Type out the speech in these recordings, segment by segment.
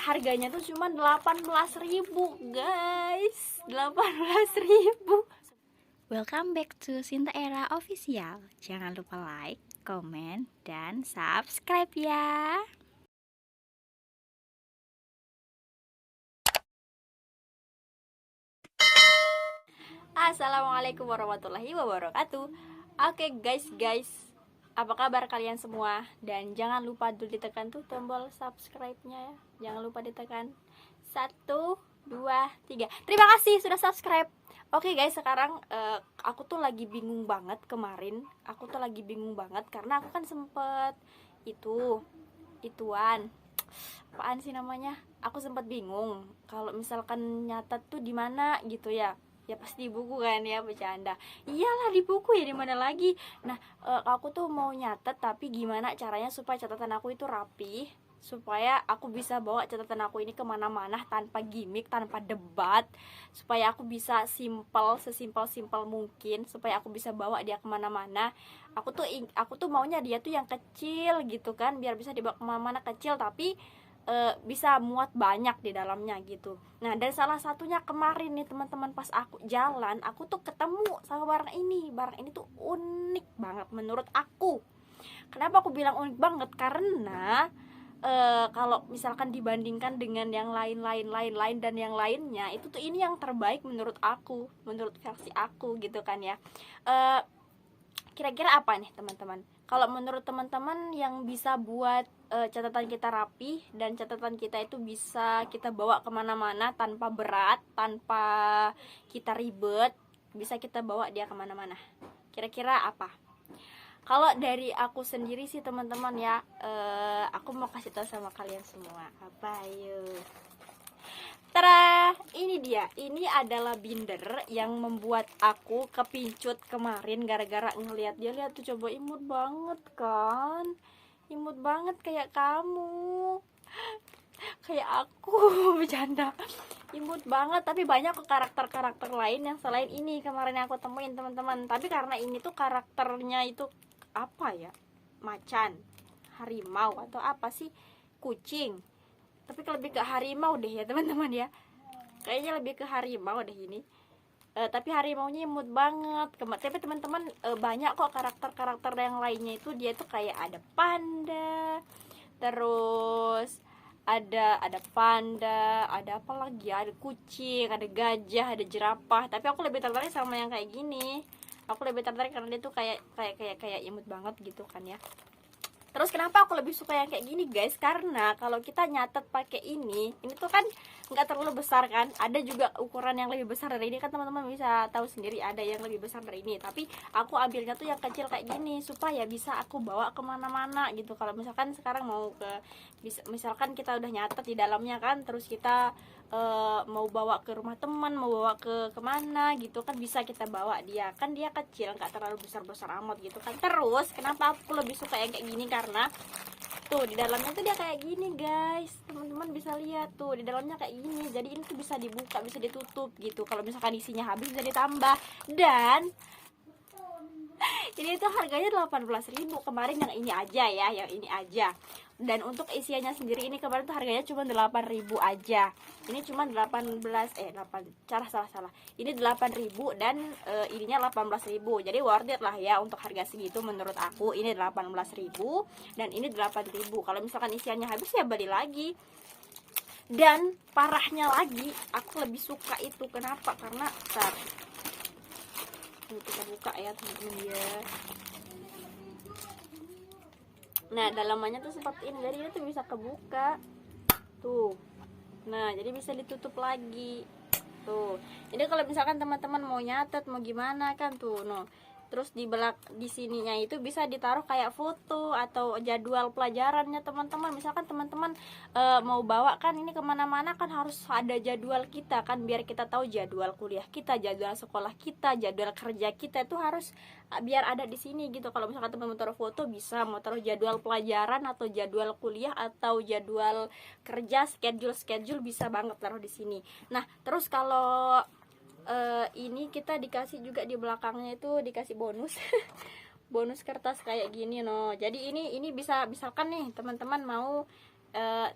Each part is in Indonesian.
harganya tuh cuma 18.000 guys, 18.000. Welcome back to Sinta Era Official. Jangan lupa like, komen, dan subscribe ya. Assalamualaikum warahmatullahi wabarakatuh. Oke guys, apa kabar kalian semua? Dan jangan lupa dulu ditekan tuh tombol subscribe-nya ya. Jangan lupa ditekan 1, 2, 3. Terima kasih sudah subscribe. Oke guys, sekarang aku tuh lagi bingung banget kemarin. Aku tuh lagi bingung banget karena aku kan sempet ituan apaan sih namanya? Aku sempet bingung kalau misalkan nyatet tuh di mana gitu ya. Ya pasti di buku kan ya, bercanda. Iyalah di buku ya, di mana lagi. Nah, aku tuh mau nyatet tapi gimana caranya supaya catatan aku itu rapi, supaya aku bisa bawa catatan aku ini kemana-mana tanpa gimmick, tanpa debat, supaya aku bisa sesimpel mungkin, supaya aku bisa bawa dia kemana-mana. Aku tuh maunya dia tuh yang kecil gitu kan, biar bisa dibawa kemana-mana, kecil tapi bisa muat banyak di dalamnya gitu. Nah, dan salah satunya kemarin nih teman-teman, pas aku jalan, aku tuh ketemu sama barang ini. Barang ini tuh unik banget menurut aku. Kenapa aku bilang unik banget? Karena kalau misalkan dibandingkan dengan yang lain dan yang lainnya, itu tuh ini yang terbaik menurut aku, menurut versi aku gitu kan ya. Kira-kira apa nih teman-teman? Kalau menurut teman-teman yang bisa buat catatan kita rapi dan catatan kita itu bisa kita bawa kemana-mana tanpa berat, tanpa kita ribet, bisa kita bawa dia kemana-mana. Kira-kira apa? Kalau dari aku sendiri sih teman-teman ya, aku mau kasih tahu sama kalian semua. Apa yuk? Tara, ini dia. Ini adalah binder yang membuat aku kepincut kemarin gara-gara ngeliat dia. Lihat tuh, coba imut banget kan? Imut banget kayak kamu. Kayak aku, bercanda. Imut banget, tapi banyak karakter-karakter lain yang selain ini kemarin yang aku temuin teman-teman. Tapi karena ini tuh karakternya itu apa ya? Macan, harimau atau apa sih? Kucing. Tapi lebih ke harimau deh ya teman-teman ya, kayaknya lebih ke harimau deh ini. Tapi harimaunya imut banget. Tapi teman-teman, banyak kok karakter yang lainnya itu dia tuh kayak ada panda, terus ada panda, ada apa lagi ya, ada kucing, ada gajah, ada jerapah. Tapi aku lebih tertarik sama yang kayak gini. Aku lebih tertarik karena dia tuh kayak imut banget gitu kan ya. Terus kenapa aku lebih suka yang kayak gini guys? Karena kalau kita nyatet pakai ini tuh kan nggak terlalu besar kan. Ada juga ukuran yang lebih besar dari ini kan, teman-teman bisa tahu sendiri ada yang lebih besar dari ini. Tapi aku ambilnya tuh yang kecil kayak gini supaya bisa aku bawa kemana-mana gitu. Kalau misalkan sekarang mau misalkan kita udah nyatet di dalamnya kan, terus kita mau bawa ke rumah teman, mau bawa ke kemana gitu kan, bisa kita bawa dia. Kan dia kecil, nggak terlalu besar-besar amat gitu kan. Terus kenapa aku lebih suka yang kayak gini? Karena tuh di dalamnya tuh dia kayak gini guys, teman-teman bisa lihat tuh di dalamnya kayak gini. Jadi ini tuh bisa dibuka, bisa ditutup gitu. Kalau misalkan isinya habis bisa ditambah. Dan ini tuh harganya 18.000 kemarin, yang ini aja ya, yang ini aja. Dan untuk isiannya sendiri ini kemarin tuh harganya cuma 8.000 aja. Ini cuma 8 salah. Ini 8.000 dan ininya 18.000. Jadi worth it lah ya untuk harga segitu menurut aku. Ini 18.000 dan ini 8.000. Kalau misalkan isiannya habis ya beli lagi. Dan parahnya lagi, aku lebih suka itu. Kenapa? Karena ini kita buka ya teman-teman ya. Nah, dalamannya tuh seperti ini, jadi ini tuh bisa kebuka tuh. Nah, jadi bisa ditutup lagi tuh. Jadi kalau misalkan teman-teman mau nyatet mau gimana kan tuh, no. Terus di sininya itu bisa ditaruh kayak foto atau jadwal pelajarannya teman-teman. Misalkan teman-teman mau bawa kan ini kemana-mana kan harus ada jadwal kita kan, biar kita tahu jadwal kuliah kita, jadwal sekolah kita, jadwal kerja kita itu harus biar ada di sini gitu. Kalau misalkan teman-teman taruh foto, bisa mau taruh jadwal pelajaran atau jadwal kuliah atau jadwal kerja, schedule bisa banget taruh di sini. Nah, terus kalau ini kita dikasih juga di belakangnya itu dikasih bonus bonus kertas kayak gini no. Jadi ini bisa, misalkan nih teman-teman mau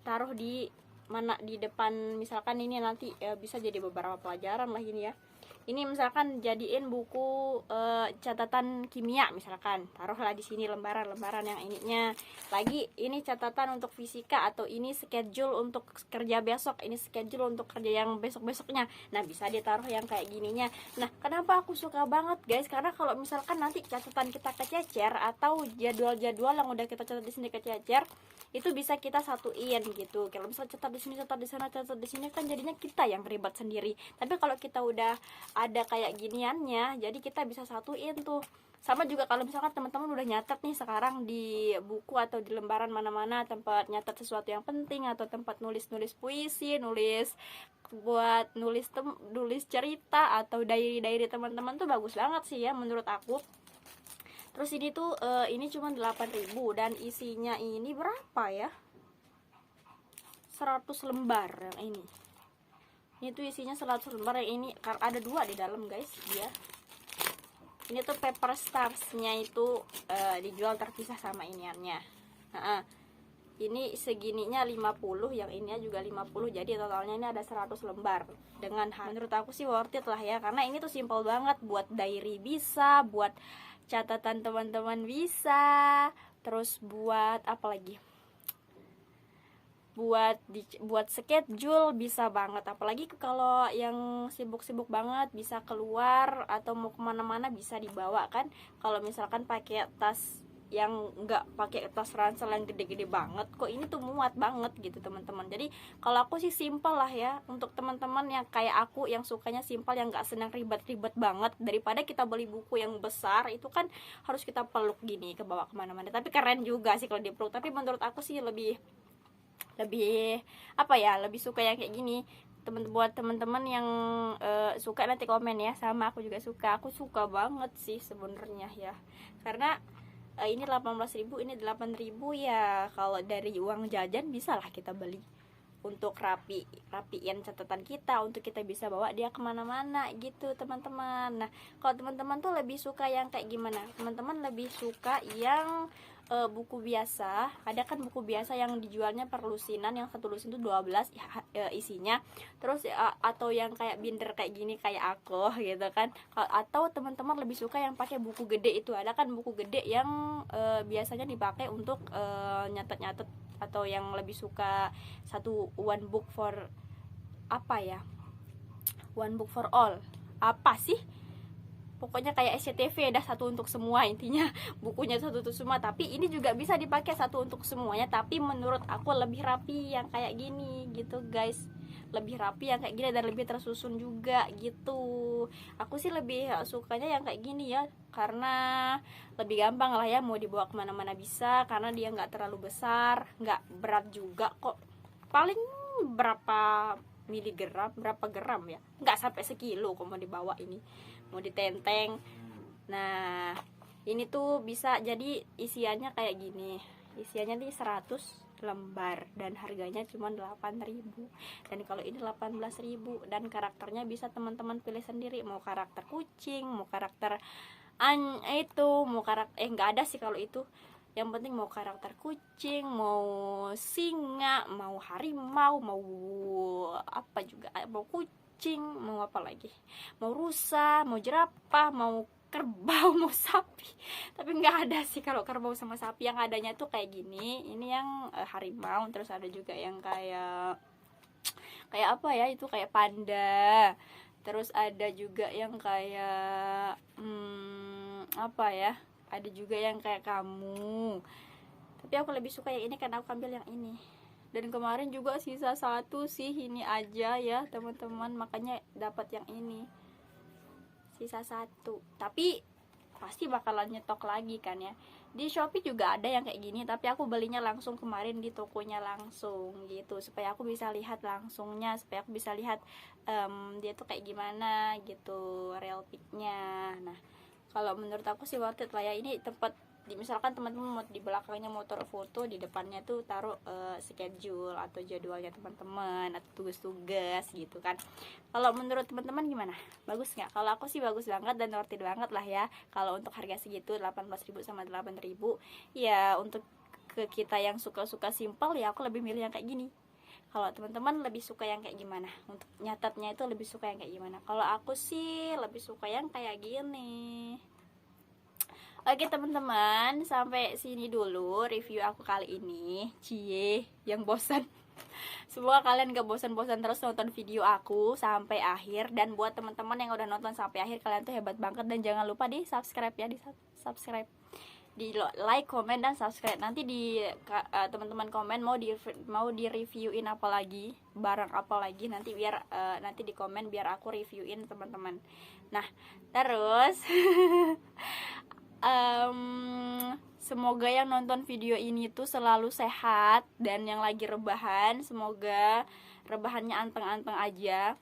taruh di mana di depan, misalkan ini nanti bisa jadi beberapa pelajaran lah ini ya. Ini misalkan jadiin buku catatan kimia, misalkan taruhlah di sini lembaran-lembaran yang ininya. Lagi ini catatan untuk fisika, atau ini schedule untuk kerja besok, ini schedule untuk kerja yang besok-besoknya. Nah, bisa ditaruh yang kayak gininya. Nah, kenapa aku suka banget guys? Karena kalau misalkan nanti catatan kita kececer, atau jadwal-jadwal yang udah kita catat di sini kececer, itu bisa kita satuin gitu. Kalau misalnya catat di sini, catat di sana, catat di sini, kan jadinya kita yang ribet sendiri. Tapi kalau kita udah ada kayak giniannya, jadi kita bisa satuin tuh. Sama juga kalau misalkan teman-teman udah nyatet nih sekarang di buku atau di lembaran mana-mana tempat nyatet sesuatu yang penting, atau tempat nulis-nulis puisi, nulis buat nulis cerita, atau diary teman-teman, tuh bagus banget sih ya menurut aku. Terus ini tuh ini cuma 8.000 dan isinya ini berapa ya? 100 lembar yang ini. Ini tuh isinya 100 lembar, yang ini ada 2 di dalam guys dia. Ini tuh paper stars-nya itu dijual terpisah sama iniannya. Ini segininya 50, yang ini juga 50, jadi totalnya ini ada 100 lembar. Dengan menurut aku sih worth it lah ya, karena ini tuh simple banget, buat diary bisa, buat catatan teman-teman bisa, terus buat apa lagi, buat schedule bisa banget. Apalagi kalau yang sibuk-sibuk banget, bisa keluar atau mau kemana-mana bisa dibawa kan. Kalau misalkan pakai tas yang nggak pakai tas ransel yang gede-gede banget, kok ini tuh muat banget gitu teman-teman. Jadi kalau aku sih simple lah ya, untuk teman-teman yang kayak aku yang sukanya simple, yang nggak senang ribet-ribet banget, daripada kita beli buku yang besar itu kan harus kita peluk gini ke bawah kemana-mana. Tapi keren juga sih kalau dipeluk, tapi menurut aku sih lebih apa ya, lebih suka yang kayak gini. Buat teman-teman yang suka nanti komen ya. Sama aku juga aku suka banget sih sebenarnya ya, karena ini 18.000, ini 8.000 ya. Kalau dari uang jajan bisa lah kita beli untuk rapiin catatan kita, untuk kita bisa bawa dia kemana-mana gitu teman-teman. Nah, kalau teman-teman tuh lebih suka yang kayak gimana? Teman-teman lebih suka yang buku biasa. Ada kan buku biasa yang dijualnya per lusinan, yang satu lusin itu 12 isinya. Terus atau yang kayak binder kayak gini kayak aku gitu kan. Atau teman-teman lebih suka yang pakai buku gede itu. Ada kan buku gede yang biasanya dipakai untuk nyatet-nyatet, atau yang lebih suka one book for apa ya? One book for all. Apa sih? Pokoknya kayak SCTV, dah satu untuk semua, intinya bukunya satu untuk semua. Tapi ini juga bisa dipakai satu untuk semuanya, tapi menurut aku lebih rapi yang kayak gini gitu guys. Lebih rapi yang kayak gini dan lebih tersusun juga gitu. Aku sih lebih sukanya yang kayak gini ya, karena lebih gampang lah ya, mau dibawa kemana-mana bisa, karena dia nggak terlalu besar, nggak berat juga kok. Paling berapa miligram, berapa gram ya, nggak sampai sekilo kok mau dibawa ini, mau ditenteng. Nah, ini tuh bisa jadi isiannya kayak gini. Isiannya nih 100 lembar dan harganya cuma 8.000. Dan kalau ini 18.000, dan karakternya bisa teman-teman pilih sendiri, mau karakter kucing, mau karakter mau karakter nggak ada sih kalau itu. Yang penting mau karakter kucing, mau singa, mau harimau, mau apa juga, mau kucing, mau apa lagi, mau rusa, mau jerapah, mau kerbau, mau sapi. Tapi nggak ada sih kalau kerbau sama sapi. Yang adanya tuh kayak gini. Ini yang harimau. Terus ada juga yang kayak apa ya, itu kayak panda. Terus ada juga yang kayak apa ya, ada juga yang kayak kamu. Tapi aku lebih suka yang ini karena aku ambil yang ini. Dan kemarin juga sisa satu sih, ini aja ya teman-teman, makanya dapat yang ini, sisa satu. Tapi pasti bakalan nyetok lagi kan ya. Di Shopee juga ada yang kayak gini, tapi aku belinya langsung kemarin di tokonya langsung gitu, supaya aku bisa lihat langsungnya, supaya aku bisa lihat dia tuh kayak gimana gitu, real pic-nya. Nah, kalau menurut aku sih worth it lah ya. Ini tempat misalkan teman-teman mau di belakangnya mau taruh foto, di depannya tuh taruh schedule atau jadwalnya teman-teman atau tugas-tugas gitu kan. Kalau menurut teman-teman gimana? Bagus nggak? Kalau aku sih bagus banget dan worth it banget lah ya. Kalau untuk harga segitu 18.000 sama 8.000 ya, untuk ke kita yang suka-suka simple ya, aku lebih milih yang kayak gini. Kalau teman-teman lebih suka yang kayak gimana? Untuk nyatetnya itu lebih suka yang kayak gimana? Kalau aku sih lebih suka yang kayak gini. Oke teman-teman, sampai sini dulu review aku kali ini. Cie, yang bosan. Semoga kalian gak bosan-bosan terus nonton video aku sampai akhir. Dan buat teman-teman yang udah nonton sampai akhir, kalian tuh hebat banget. Dan jangan lupa di subscribe ya, di subscribe, di like, komen, dan subscribe. Nanti di teman-teman komen mau di reviewin apa lagi, barang apa lagi, nanti biar nanti di komen biar aku reviewin teman-teman. Nah terus semoga yang nonton video ini tuh selalu sehat, dan yang lagi rebahan semoga rebahannya anteng-anteng aja.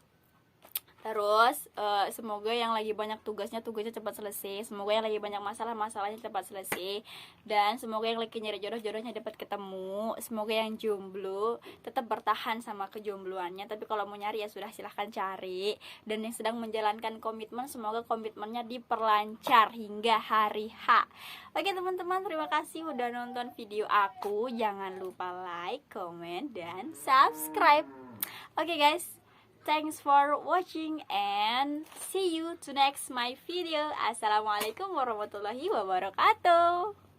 Terus semoga yang lagi banyak tugasnya cepat selesai. Semoga yang lagi banyak masalahnya cepat selesai. Dan semoga yang lagi nyari jodohnya dapat ketemu. Semoga yang jomblo tetap bertahan sama kejombloannya. Tapi kalau mau nyari ya sudah, silahkan cari. Dan yang sedang menjalankan komitmen, semoga komitmennya diperlancar hingga hari H. Oke teman-teman, terima kasih udah nonton video aku. Jangan lupa like, comment, dan subscribe. Oke guys, thanks for watching and see you to next my video. Assalamualaikum warahmatullahi wabarakatuh.